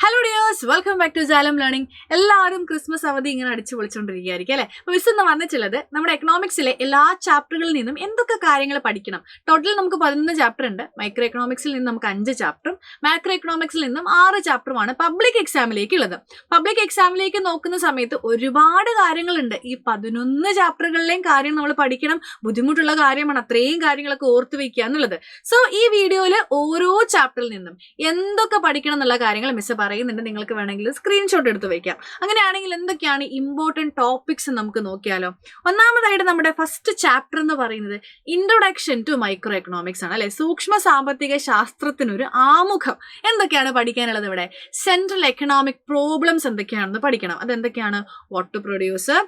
Hello dears, welcome back to Jalam learning. എല്ലാവരും Christmas അവധി ഇങ്ങനെ അടിച്ചു പൊളിച്ചുകൊണ്ടിരിക്കുകയായിരിക്കും അല്ലെ. അപ്പോൾ മിസ് ഇന്ന് വന്നിട്ടുള്ളത് നമ്മുടെ എക്കണോമിക്സിലെ എല്ലാ ചാപ്റ്ററുകളിൽ നിന്നും എന്തൊക്കെ കാര്യങ്ങൾ പഠിക്കണം. ടോട്ടൽ നമുക്ക് 11 ചാപ്റ്റർ ഉണ്ട്. മൈക്രോ എക്കണോമിക്സിൽ നിന്ന് നമുക്ക് 5 ചാപ്റ്ററും മാക്രോ എക്കണോമിക്സിൽ നിന്നും 6 ചാപ്റ്ററുമാണ് പബ്ലിക് എക്സാമിലേക്ക് ഉള്ളത്. പബ്ലിക് എക്സാമിലേക്ക് നോക്കുന്ന സമയത്ത് ഒരുപാട് കാര്യങ്ങളുണ്ട്. ഈ 11 ചാപ്റ്ററുകളിലെയും കാര്യം നമ്മൾ പഠിക്കണം. ബുദ്ധിമുട്ടുള്ള കാര്യമാണ് അത്രയും കാര്യങ്ങളൊക്കെ ഓർത്ത് വെക്കുക എന്നുള്ളത്. സോ ഈ വീഡിയോയിൽ ഓരോ ചാപ്റ്ററിൽ നിന്നും എന്തൊക്കെ പഠിക്കണം എന്നുള്ള കാര്യങ്ങൾ മിസ് പറയുന്നുണ്ട്. നിങ്ങൾക്ക് വേണമെങ്കിൽ സ്ക്രീൻഷോട്ട് എടുത്ത് വെക്കാം. അങ്ങനെയാണെങ്കിൽ എന്തൊക്കെയാണ് ഇമ്പോർട്ടന്റ് ടോപ്പിക്സ് നമുക്ക് നോക്കിയാലോ. ഒന്നാമതായിട്ട് നമ്മുടെ ഫസ്റ്റ് ചാപ്റ്റർ എന്ന് പറയുന്നത് ഇൻട്രൊഡക്ഷൻ ടു മൈക്രോ എക്കണോമിക്സ് ആണ് അല്ലെ. സൂക്ഷ്മ സാമ്പത്തിക ശാസ്ത്രത്തിനൊരു ആമുഖം. എന്തൊക്കെയാണ് പഠിക്കാനുള്ളത് ഇവിടെ? സെൻട്രൽ എക്കണോമിക് പ്രോബ്ലംസ് എന്തൊക്കെയാണെന്ന് പഠിക്കണം. അതെന്തൊക്കെയാണ്? What to produce,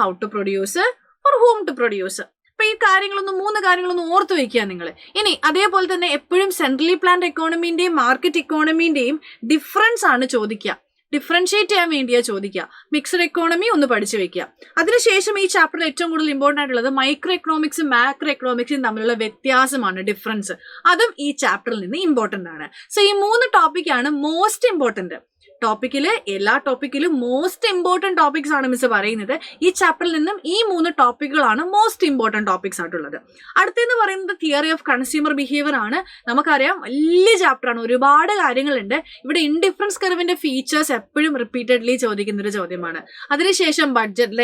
how to produce, or whom to produce. അപ്പൊ ഈ കാര്യങ്ങളൊന്നും 3 കാര്യങ്ങളൊന്നും ഓർത്ത് വെക്കുക നിങ്ങൾ. ഇനി അതേപോലെ തന്നെ എപ്പോഴും സെൻട്രലി പ്ലാൻഡ് എക്കോണമിന്റെയും മാർക്കറ്റ് ഇക്കോണമിന്റെയും ഡിഫറൻസ് ആണ് ചോദിക്കുക. ഡിഫറൻഷിയേറ്റ് ചെയ്യാൻ വേണ്ടിയാ ചോദിക്കുക. മിക്സഡ് എക്കോണമി ഒന്ന് പഠിച്ചു വെക്കുക. അതിനുശേഷം ഈ ചാപ്റ്ററിൽ ഏറ്റവും കൂടുതൽ ഇമ്പോർട്ടന്റ് ആയിട്ടുള്ളത് മൈക്രോ എക്കണോമിക്സും മാക്രോ എക്കണോമിക്സും തമ്മിലുള്ള വ്യത്യാസമാണ്, ഡിഫറൻസ്. അതും ഈ ചാപ്റ്ററിൽ നിന്ന് ഇമ്പോർട്ടന്റ് ആണ്. സോ ഈ 3 ടോപ്പിക്കാണ് മോസ്റ്റ് ഇമ്പോർട്ടന്റ്. എല്ലാ ടോപ്പിക്കിലും മോസ്റ്റ് ഇമ്പോർട്ടന്റ് ടോപ്പിക്സ് ആണ് മിസ് പറയുന്നത്. ഈ ചാപ്റ്ററിൽ നിന്നും ഈ 3 ടോപ്പിക്കുകളാണ് മോസ്റ്റ് ഇമ്പോർട്ടന്റ് ടോപ്പിക്സ് ആയിട്ടുള്ളത്. അടുത്തെന്ന് പറയുന്നത് തിയറി ഓഫ് കൺസ്യൂമർ ബിഹേവിയർ ആണ്. നമുക്കറിയാം വലിയ ചാപ്റ്റർ ആണ്, ഒരുപാട് കാര്യങ്ങളുണ്ട്. ഇവിടെ ഇൻഡിഫറൻസ് കർവിന്റെ ഫീച്ചേഴ്സ് എപ്പോഴും റിപ്പീറ്റഡ്ലി ചോദിക്കുന്ന ഒരു ചോദ്യമാണ്. അതിനുശേഷം budget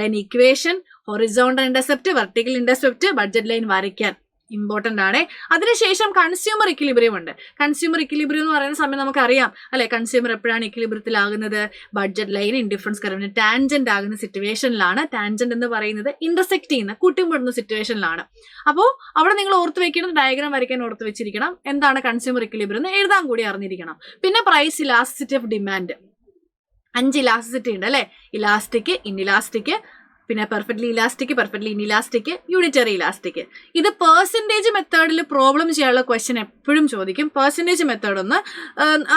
line equation, horizontal intercept, vertical intercept, budget line വരയ്ക്കാൻ ഇമ്പോർട്ടന്റ് ആണ്. അതിനുശേഷം കൺസ്യൂമർ ഇക്വിലിബ്രിയം ഉണ്ട്. കൺസ്യൂമർ ഇക്വിലിബ്രിയം എന്ന് പറയുന്ന സമയം നമുക്കറിയാം അല്ലെ, കൺസ്യൂമർ എപ്പോഴാണ് ഇക്വിലിബ്രിയത്തിലാകുന്നത്? ബഡ്ജറ്റ് ലൈൻ ഇൻഡിഫറൻസ് കർവിന് ടാൻജന്റ് ആകുന്ന സിറ്റുവേഷനിലാണ്. ടാൻജന്റ് എന്ന് പറയുന്നത് ഇന്റർസെക്ട് ചെയ്യുന്ന, കൂട്ടിമുട്ടുന്ന സിറ്റുവേഷനിലാണ്. അപ്പോൾ അവിടെ നിങ്ങൾ ഓർത്ത് വെക്കണം, ഡയഗ്രാം വരയ്ക്കാൻ ഓർത്ത് വെച്ചിരിക്കണം. എന്താണ് കൺസ്യൂമർ ഇക്വിലിബ്രിയം എന്ന് എഴുതാൻ കൂടി അറിഞ്ഞിരിക്കണം. പിന്നെ price elasticity of demand. 5 elasticity ഉണ്ട് അല്ലെ. ഇലാസ്റ്റിക്, ഇൻഇലാസ്റ്റിക്, പിന്നെ perfectly elastic, perfectly inelastic, unitary elastic. ഇത് പെർസെൻറ്റേജ് മെത്തേഡിൽ പ്രോബ്ലം ചെയ്യാനുള്ള ക്വസ്റ്റ്യൻ എപ്പോഴും ചോദിക്കും. പെർസെൻറ്റേജ് മെത്തേഡ് ഒന്ന്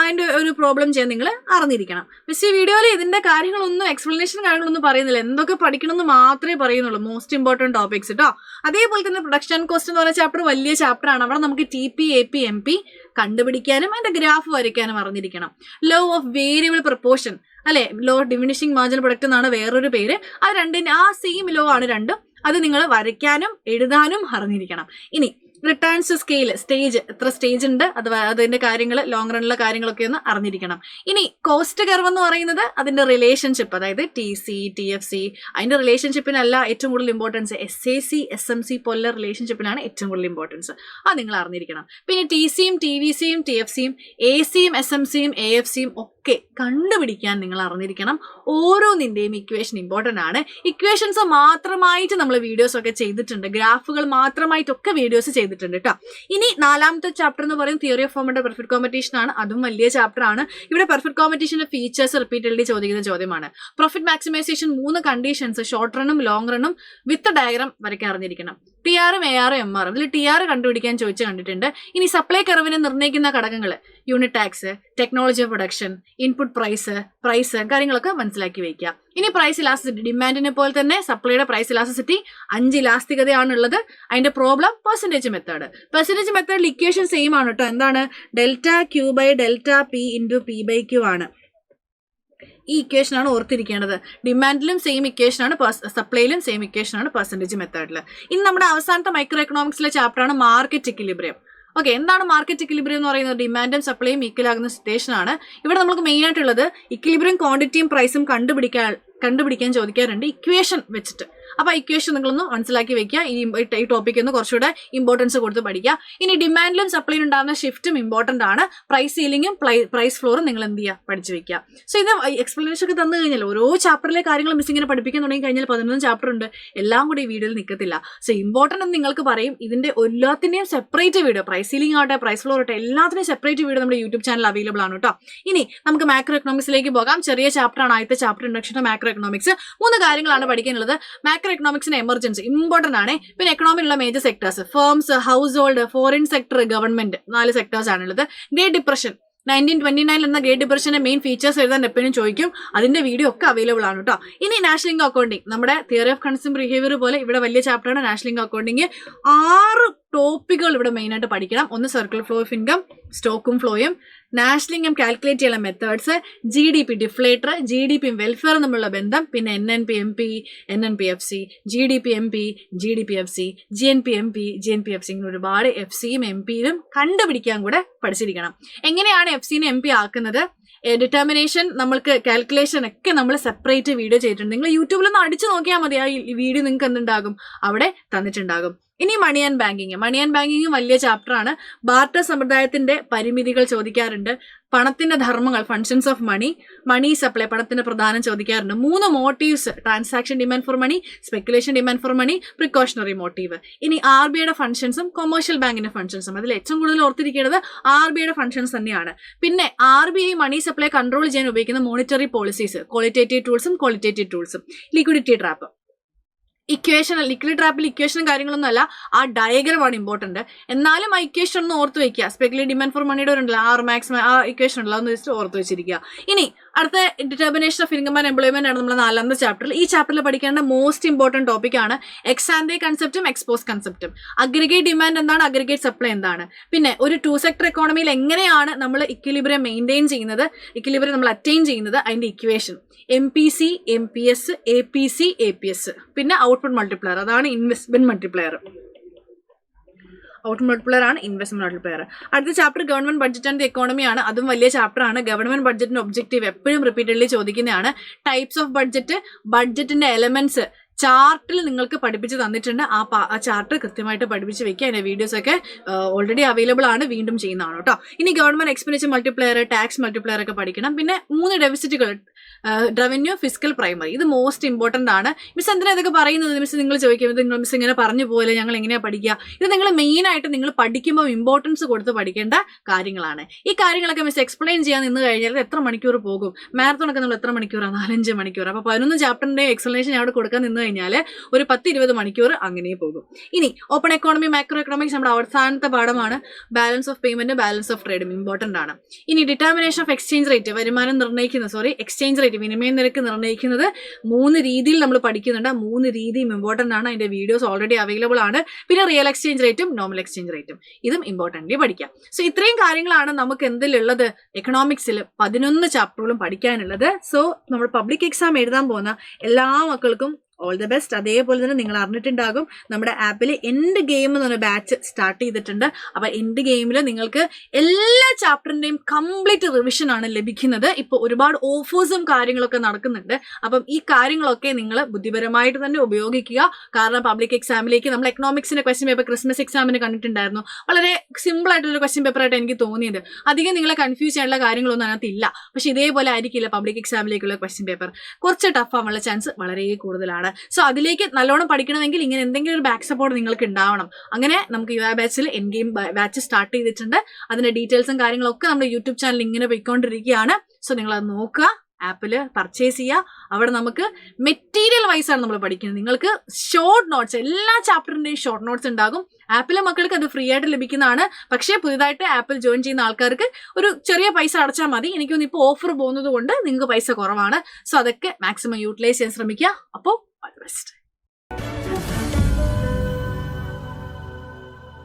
അതിൻ്റെ ഒരു പ്രോബ്ലം ചെയ്യാൻ നിങ്ങൾ അറിഞ്ഞിരിക്കണം. മിസ് ഈ വീഡിയോയിൽ ഇതിൻ്റെ കാര്യങ്ങളൊന്നും എക്സ്പ്ലനേഷൻ കാര്യങ്ങളൊന്നും പറയുന്നില്ല. എന്തൊക്കെ പഠിക്കണമെന്ന് മാത്രമേ പറയുന്നുള്ളൂ. മോസ്റ്റ് ഇമ്പോർട്ടൻറ്റ് ടോപ്പിക്സ് കേട്ടോ. അതേപോലെ തന്നെ പ്രൊഡക്ഷൻ കോസ്റ്റ് എന്ന് പറയുന്ന ചാപ്റ്റർ വലിയ ചാപ്റ്റർ ആണ്. അവിടെ നമുക്ക് TP, AP, MP കണ്ടുപിടിക്കാനും അതിൻ്റെ ഗ്രാഫ് വരയ്ക്കാനും അറിഞ്ഞിരിക്കണം. ലോ ഓഫ് വേരിയബിൾ പ്രൊപ്പോർഷൻ അല്ലെ, ലോ ഡിമിനിഷിംഗ് മാർജിനൽ പ്രൊഡക്റ്റ് എന്നാണ് വേറൊരു പേര്. അത് രണ്ടിന് ആ സെയിം ലോ ആണ് രണ്ടും. അത് നിങ്ങൾ വരയ്ക്കാനും എഴുതാനും അറിഞ്ഞിരിക്കണം. ഇനി റിട്ടേൺസ് സ്കെയിൽ, സ്റ്റേജ്, എത്ര സ്റ്റേജ് ഉണ്ട്, അതിന്റെ കാര്യങ്ങൾ, ലോങ് റണ്ണിലെ കാര്യങ്ങളൊക്കെ ഒന്ന് അറിഞ്ഞിരിക്കണം. ഇനി കോസ്റ്റ് കർവ് എന്ന് പറയുന്നത് അതിന്റെ റിലേഷൻഷിപ്പ്, അതായത് TC, TFC, അതിന്റെ റിലേഷൻഷിപ്പിനല്ല ഏറ്റവും കൂടുതൽ ഇമ്പോർട്ടൻസ്. SAC, SMC പോലുള്ള റിലേഷൻഷിപ്പിനാണ് ഏറ്റവും കൂടുതൽ ഇമ്പോർട്ടൻസ്. അത് നിങ്ങൾ അറിഞ്ഞിരിക്കണം. പിന്നെ TCയും TVCയും TFCയും ACയും SMCയും AFCയും ഒക്കെ കണ്ടുപിടിക്കാൻ നിങ്ങൾ അറിഞ്ഞിരിക്കണം. ഓരോന്നിന്റെയും ഇക്വേഷൻ ഇമ്പോർട്ടന്റ് ആണ്. ഇക്വേഷൻസ് മാത്രമായിട്ട് നമ്മൾ വീഡിയോസ് ഒക്കെ ചെയ്തിട്ടുണ്ട്. ഗ്രാഫുകൾ മാത്രമായിട്ടൊക്കെ വീഡിയോസ് ചെയ്തിട്ടുണ്ട് കേട്ടോ. ഇനി 4ാമത്തെ ചാപ്റ്റർ എന്ന് പറയുന്നത് theory of form and perfect competition ആണ്. അതും വലിയ ചാപ്റ്റർ ആണ്. ഇവിടെ പെർഫെക്റ്റ് കോമ്പറ്റീഷന്റെ ഫീച്ചേഴ്സ് റിപ്പീറ്റഡ്ലി ചോദിക്കുന്ന ചോദ്യമാണ്. പ്രോഫിറ്റ് മാക്സിമൈസേഷൻ 3 കണ്ടീഷൻസ്, ഷോർട്ട് റണ്ണും ലോങ് റണ്ണും വിത്ത് ഡയഗ്രാം വരയ്ക്കാൻ അറിഞ്ഞിരിക്കണം. TRഉം ARഉം MRഉം. ഇതിൽ TR കണ്ടുപിടിക്കാൻ ചോദിച്ചു കണ്ടിട്ടുണ്ട്. ഇനി സപ്ലൈ കർവിനെ നിർണ്ണയിക്കുന്ന ഘടകങ്ങൾ, unit tax, technology of production, input price കാര്യങ്ങളൊക്കെ മനസ്സിലാക്കി വയ്ക്കുക. ഇനി പ്രൈസ് ഇലാസ്റ്റിസിറ്റി, ഡിമാൻഡിനെ പോലെ തന്നെ സപ്ലൈയുടെ പ്രൈസ് ഇലാസ്റ്റിസിറ്റി 5 ഇലാസ്തികതയാണുള്ളത്. അതിന്റെ പ്രോബ്ലം പെർസെൻറ്റേജ് മെത്തേഡ്. പെർസെൻറ്റേജ് മെത്തേഡിൽ ഇക്വേഷൻ സെയിം ആണ് കേട്ടോ. എന്താണ്? ΔQ/ΔP × P/Q ആണ്. ഈ ഇക്വേഷൻ ആണ് ഓർത്തിരിക്കേണ്ടത്. ഡിമാൻഡിലും സെയിം ഇക്വേഷൻ ആണ്, സപ്ലൈയിലും സെയിം ഇക്വേഷൻ ആണ് പെർസെൻറ്റേജ് മെത്തേഡിൽ. ഇനി നമ്മുടെ അവസാനത്തെ മൈക്രോ എക്കണോമിക്സിലെ ചാപ്റ്റർ ആണ് മാർക്കറ്റ് ഇക്വിലിബ്രിയം. ഓക്കെ, എന്താണ് മാർക്കറ്റ് ഇക്വിലിബ്രിയം എന്ന് പറയുന്നത്? ഡിമാൻഡും സപ്ലൈയും ഈക്വൽ ആകുന്ന സിറ്റുവേഷൻ ആണ്. ഇവിടെ നമുക്ക് മെയിൻ ആയിട്ടുള്ളത് ഇക്വിലിബ്രിയം ക്വാണ്ടിറ്റിയും പ്രൈസും കണ്ടുപിടിക്കാൻ ചോദിക്കാറുണ്ട് ഇക്വേഷൻ വെച്ചിട്ട്. അപ്പൊ ഇക്വേഷൻ നിങ്ങളൊന്ന് മനസ്സിലാക്കി വെക്കുക. ഈ ടോപ്പിക് ഒന്ന് കുറച്ചുകൂടെ ഇമ്പോർട്ടൻസ് കൊടുത്ത് പഠിക്കുക. ഇനി ഡിമാൻഡിലും സപ്ലൈയിലും ഉണ്ടാകുന്ന ഷിഫ്റ്റും ഇമ്പോർട്ടന്റ് ആണ്. പ്രൈസ് സീലിംഗും പ്രൈസ് ഫ്ലോറും നിങ്ങൾ എന്ത് ചെയ്യുക? പഠിച്ചു വെക്കുക. സോ ഇത് എക്സ്പ്ലനേഷൻ ഒക്കെ തന്നു കഴിഞ്ഞാൽ ഓരോ ചാപ്റ്ററിലെ കാര്യങ്ങൾ മിസ് ഇങ്ങനെ പഠിപ്പിക്കാൻ തുടങ്ങി കഴിഞ്ഞാൽ 11 ചാപ്റ്റർ ഉണ്ട്. എല്ലാം കൂടി ഈ വീഡിയോയിൽ നിൽക്കത്തില്ല. സോ ഇമ്പോർട്ടന്റ് എന്ന് നിങ്ങൾക്ക് പറയും. ഇതിന്റെ എല്ലാത്തിന്റെയും സെപ്പറേറ്റ് വീഡിയോ, പ്രൈസ് സീലിംഗ് ആവട്ടെ, പ്രൈസ് ഫ്ലോർ ആവട്ടെ, എല്ലാത്തിനും സെപ്പറേറ്റ് വീഡിയോ നമ്മുടെ യൂട്യൂബ് ചാനൽ അവൈലബിൾ ആണ് കേട്ടോ. ഇനി നമുക്ക് മാക്രോ എക്കണോമിക്സിലേക്ക് പോകാം. ചെറിയ ചാപ്റ്റർ ആണ് ആദ്യത്തെ chapter, introduction to macro economics. 3 കാര്യങ്ങളാണ് പഠിക്കാനുള്ളത്. മാക്രോ എക്കണോമിക്സിന് എമർജൻസി ഇമ്പോർട്ടന്റ് ആണ്. പിന്നെ എക്കണോമിയിലുള്ള major sectors, firms, household, foreign sector, government, 4 sectors ആണുള്ളത്. ഗ്രേറ്റ് ഡിപ്രഷൻ 1929 എന്ന ഗ്രേറ്റ് ഡിപ്രഷന്റെ മെയിൻ ഫീച്ചേഴ്സ് എഴുതാൻ എപ്പോഴും ചോദിക്കും. അതിന്റെ വീഡിയോ ഒക്കെ അവൈലബിൾ ആണ് കേട്ടോ. ഇനി നാഷണൽ ഇൻകം അക്കൗണ്ടിങ്, നമ്മുടെ തിയറി ഓഫ് കൺസ്യൂമർ ബിഹേവിയർ പോലെ ഇവിടെ വലിയ ചാപ്റ്റർ ആണ് നാഷണൽ ഇൻകം അക്കൗണ്ടിങ്. 6 ടോപ്പിക്കുകൾ ഇവിടെ മെയിനായിട്ട് പഠിക്കണം. ഒന്ന് സർക്കിൾ ഫ്ലോ ഓഫ് ഇൻകം, സ്റ്റോക്കും ഫ്ലോയും, നാഷണൽ ഇൻകം കാൽക്കുലേറ്റ് ചെയ്യാനുള്ള methods, GDP deflator, GDP welfare തമ്മിലുള്ള ബന്ധം, പിന്നെ NNP-MP, NNP-FC, GDP-MP, GDP-FC, GNP-MP, GNP-FC, ഇങ്ങനെ ഒരുപാട് FCയും MP-യും കണ്ടുപിടിക്കാൻ കൂടെ പഠിച്ചിരിക്കണം. എങ്ങനെയാണ് FCനെ MP ആക്കുന്നത്, ഡിറ്റർമിനേഷൻ, നമ്മൾക്ക് കാൽക്കുലേഷൻ ഒക്കെ നമ്മൾ സെപ്പറേറ്റ് വീഡിയോ ചെയ്തിട്ടുണ്ട്. നിങ്ങൾ യൂട്യൂബിലൊന്ന് അടിച്ചു നോക്കിയാൽ മതി, ആ വീഡിയോ നിങ്ങൾക്ക് എന്തുണ്ടാകും, അവിടെ തന്നിട്ടുണ്ടാകും. ഇനി മണി ആൻഡ് ബാങ്കിങ് വലിയ ചാപ്റ്റർ ആണ്. ബാർട്ടർ സമ്പ്രദായത്തിന്റെ പരിമിതികൾ ചോദിക്കാറുണ്ട്. പണത്തിന്റെ ധർമ്മങ്ങൾ, functions of money, money supply, പണത്തിന്റെ പ്രധാനം ചോദിക്കാറുണ്ട്. 3 motives, transaction demand for money, speculation demand for money, precautionary motive. ഇനി RBIയുടെ ഫങ്ഷൻസും കൊമേഴ്ഷ്യൽ ബാങ്കിന്റെ ഫങ്ഷൻസും, അതിൽ ഏറ്റവും കൂടുതൽ ഓർത്തിരിക്കേണ്ടത് RBIയുടെ ഫങ്ഷൻസ് തന്നെയാണ്. പിന്നെ RBI മണി സപ്ലൈ കൺട്രോൾ ചെയ്യാൻ ഉപയോഗിക്കുന്ന മോണിറ്ററി പോളിസീസ്, ക്വാളിറ്റേറ്റീവ് ടൂൾസും, ലിക്വിഡിറ്റി ട്രാപ്പ്. ലിക്വിഡ് ട്രാപ്പിൽ ഇക്വേഷനും കാര്യങ്ങളൊന്നും അല്ല, ആ ഡയഗ്രമാണ് ഇമ്പോർട്ടന്റ്. എന്നാലും ആ ഇക്വേഷൻ ഒന്ന് ഓർത്ത് വെക്കുക. സ്പെക്കുലേറ്റീവ് ഡിമാൻഡ് ഫോർ മണിയുടെ ഉണ്ടല്ലോ, R മാക്സ്, ആ ഇക്വേഷൻ ഉണ്ടല്ലോ, ഒന്ന് ജസ്റ്റ് ഓർത്ത് വെച്ചിരിക്കുക. ഇനി അടുത്ത determination of income and employment ആണ് നമ്മുടെ 4ാമത്തെ ചാപ്റ്ററിൽ. ഈ ചാപ്റ്ററിൽ പഠിക്കേണ്ട മോസ്റ്റ് ഇമ്പോർട്ടന്റ് ടോപ്പിക് ആണ് എക്സ് ആൻഡേ കൺസെപ്റ്റും എക്സ്പോസ് കൺസെപ്റ്റും. അഗ്രിഗേറ്റ് ഡിമാൻഡ് എന്താണ്, അഗ്രിഗേറ്റ് സപ്ലൈ എന്താണ്, പിന്നെ ഒരു 2 സെക്ടർ എക്കോണമിയിൽ എങ്ങനെയാണ് നമ്മൾ ഇക്വിലിബ്രിയം മെയിൻറ്റെയിൻ ചെയ്യുന്നത്, ഇക്വിലിബ്രിയം നമ്മൾ അറ്റൈൻ ചെയ്യുന്നത്, അതിന്റെ equation, MPC, MPS, APC, APS, പിന്നെ ഔട്ട്പുട്ട് മൾട്ടിപ്ലയർ, അതാണ് ഇൻവെസ്റ്റ്മെന്റ് മൾട്ടിപ്ലയർ. അടുത്ത chapter government budget and economy ആണ്. അതും വലിയ ചാപ്റ്റർ ആണ്. ഗവൺമെന്റ് ബഡ്ജറ്റിന്റെ ഒബ്ജക്റ്റീവ് എപ്പോഴും റിപ്പീറ്റഡ്ലി ചോദിക്കുന്നതാണ്. ടൈപ്സ് ഓഫ് ബഡ്ജറ്റ്, ബഡ്ജറ്റിന്റെ എലമെന്റ്സ് ചാർട്ടിൽ നിങ്ങൾക്ക് പഠിപ്പിച്ച് തന്നിട്ടുണ്ട്. ആ ചാർട്ട് കൃത്യമായിട്ട് പഠിപ്പിച്ച് വെക്കുക. അതിന്റെ വീഡിയോസ് ഒക്കെ ഓൾറെഡി അവൈലബിൾ ആണ്, വീണ്ടും ചെയ്യുന്നതാണ് കേട്ടോ. ഇനി government expenditure multiplier, tax multiplier ഒക്കെ പഠിക്കണം. പിന്നെ 3 ഡെഫിസിറ്റുകൾ, റവന്യൂ, ഫിസ്ക്കൽ, പ്രൈമറി. ഇത് മോസ്റ്റ് ഇമ്പോർട്ടന്റ് ആണ്. മിസ് എന്തിനാ ഇതൊക്കെ പറയുന്നത് മിസ്, നിങ്ങൾ ചോദിക്കുന്നത്, നിങ്ങൾ മിസ് ഇങ്ങനെ പറഞ്ഞു പോലെ ഞങ്ങൾ എങ്ങനെയാ പഠിക്കുക? ഇത് നിങ്ങൾ മെയിൻ ആയിട്ട് നിങ്ങൾ പഠിക്കുമ്പോൾ ഇമ്പോർട്ടൻസ് കൊടുത്ത് പഠിക്കേണ്ട കാര്യങ്ങളാണ്. ഈ കാര്യങ്ങളൊക്കെ മിസ് എക്സ്പ്ലെയിൻ ചെയ്യാൻ നിന്ന് കഴിഞ്ഞാൽ എത്ര മണിക്കൂർ പോകും? മാരത്തോൺ ഒക്കെ നമ്മൾ എത്ര മണിക്കൂറാണ്? 4-5 മണിക്കൂർ. അപ്പോൾ 11 ചാപ്റ്ററിന്റെ എക്സ്പ്ലനേഷൻ അവിടെ കൊടുക്കാൻ നിന്ന് കഴിഞ്ഞാൽ ഒരു 10-20 മണിക്കൂർ അങ്ങനെ പോകും. ഇനി ഓപ്പൺ എക്കോണമി, മാക്രോ എക്കണോമിക്സ് നമ്മുടെ അവസാനത്തെ പാഠമാണ്. Balance of payment, balance of ട്രേഡും ഇമ്പോർട്ടന്റ് ആണ്. ഇനി determination of exchange rate, exchange rate, വിനിമയ നിരക്ക് നിർണ്ണയിക്കുന്നത് 3 രീതിയിൽ നമ്മൾ പഠിക്കുന്നുണ്ട്. 3 രീതിയും ഇമ്പോർട്ടന്റ് ആണ്. അതിന്റെ വീഡിയോസ് ഓൾറെഡി അവൈലബിൾ ആണ്. പിന്നെ റിയൽ എക്സ്ചേഞ്ച് റേറ്റും നോർമൽ എക്സ്ചേഞ്ച് റേറ്റും, ഇതും ഇമ്പോർട്ടന്റ്ലി പഠിക്കാം. സോ ഇത്രയും കാര്യങ്ങളാണ് നമുക്ക് എന്തിലുള്ളത്, എക്കണോമിക്സിൽ 11 ചാപ്റ്ററുകളും പഠിക്കാനുള്ളത്. സോ നമ്മൾ പബ്ലിക് എക്സാം എഴുതാൻ പോകുന്ന എല്ലാ മക്കൾക്കും ഓൾ ദ ബെസ്റ്റ്. അതേപോലെ തന്നെ നിങ്ങൾ അറിഞ്ഞിട്ടുണ്ടാകും നമ്മുടെ ആപ്പിൽ എൻഡ് ഗെയിം എന്ന് പറഞ്ഞ ബാച്ച് സ്റ്റാർട്ട് ചെയ്തിട്ടുണ്ട്. അപ്പൊ എൻഡ് ഗെയിമിൽ നിങ്ങൾക്ക് എല്ലാ ചാപ്റ്ററിന്റെയും കംപ്ലീറ്റ് റിവിഷൻ ആണ് ലഭിക്കുന്നത്. ഇപ്പൊ ഒരുപാട് ഓഫേഴ്സും കാര്യങ്ങളൊക്കെ നടക്കുന്നുണ്ട്. അപ്പം ഈ കാര്യങ്ങളൊക്കെ നിങ്ങൾ ബുദ്ധിപരമായിട്ട് തന്നെ ഉപയോഗിക്കുക. കാരണം പബ്ലിക് എക്സാമിലേക്ക് നമ്മൾ എക്കണോമിക്സിന്റെ ക്വസ്റ്റ്യൻ പേപ്പർ ക്രിസ്മസ് എക്സാമിന് കണ്ടിട്ടുണ്ടായിരുന്നു. വളരെ സിമ്പിൾ ആയിട്ടുള്ള ക്വസ്റ്റ്യൻ പേപ്പർ ആയിട്ട് എനിക്ക് തോന്നിയത്. അധികം നിങ്ങളെ കൺഫ്യൂസ് ചെയ്യാനുള്ള കാര്യങ്ങളൊന്നും അതിനകത്ത് ഇല്ല. പക്ഷെ ഇതേപോലെ ആയിരിക്കില്ല പബ്ലിക് എക്സാമിലേക്കുള്ള ക്വസ്റ്റ്യൻ പേപ്പർ. കുറച്ച് ടഫ് ആവാനുള്ള ചാൻസ് വളരെ കൂടുതലാണ്. സോ അതിലേക്ക് നല്ലോണം പഠിക്കണമെങ്കിൽ ഇങ്ങനെ എന്തെങ്കിലും ഒരു ബാക്ക് സപ്പോർട്ട് നിങ്ങൾക്ക് ഉണ്ടാവണം. അങ്ങനെ നമുക്ക് യുവ ബാച്ചിൽ എൻ ഗെയിം ബാച്ച് സ്റ്റാർട്ട് ചെയ്തിട്ടുണ്ട്. അതിന്റെ ഡീറ്റെയിൽസും കാര്യങ്ങളൊക്കെ നമ്മുടെ യൂട്യൂബ് ചാനൽ ഇങ്ങനെ പോയിക്കൊണ്ടിരിക്കുകയാണ്. സോ നിങ്ങൾ അത് നോക്കുക, ആപ്പില് പർച്ചേസ് ചെയ്യുക. അവിടെ നമുക്ക് മെറ്റീരിയൽ വൈസ് ആണ് നമ്മൾ പഠിക്കുന്നത്. നിങ്ങൾക്ക് ഷോർട്ട് നോട്ട്സ്, എല്ലാ ചാപ്റ്ററിന്റെയും ഷോർട്ട് നോട്ട്സ് ഉണ്ടാകും. ആപ്പിലെ മക്കൾക്ക് അത് ഫ്രീ ആയിട്ട് ലഭിക്കുന്നതാണ്. പക്ഷേ പുതിയതായിട്ട് ആപ്പിൽ ജോയിൻ ചെയ്യുന്ന ആൾക്കാർക്ക് ഒരു ചെറിയ പൈസ അടച്ചാൽ മതി. എനിക്കൊന്ന് ഇപ്പോൾ ഓഫർ പോകുന്നത് കൊണ്ട് നിങ്ങൾക്ക് പൈസ കുറവാണ്. സോ അതൊക്കെ മാക്സിമം യൂട്ടിലൈസ് ചെയ്യാൻ ശ്രമിക്കുക. അപ്പോൾ all the best.